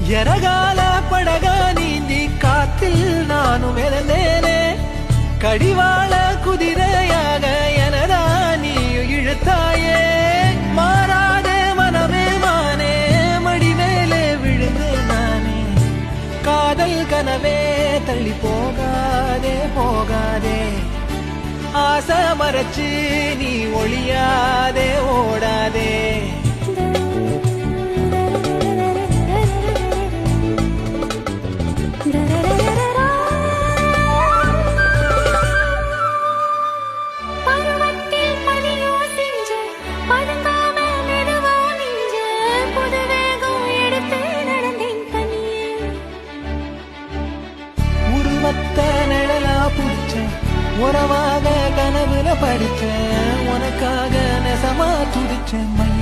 எரகால படகா நீந்தி காத்தில் நானும் இழந்தேனே. கடிவாள குதிரையாக எனதா நீயும் இழுத்தாயே. மாறாத மனமே மானே மடி மேலே விழுந்து நானே. காதல் கனவே தள்ளி போகாதே போகாதே. ஆசை மறைச்சு நீ ஒளியாதே ஓடாதே. நிழலா புடிச்சேன் உறவாக கனவுல படிச்சேன். உனக்காக நெசமா துடிச்சேன்.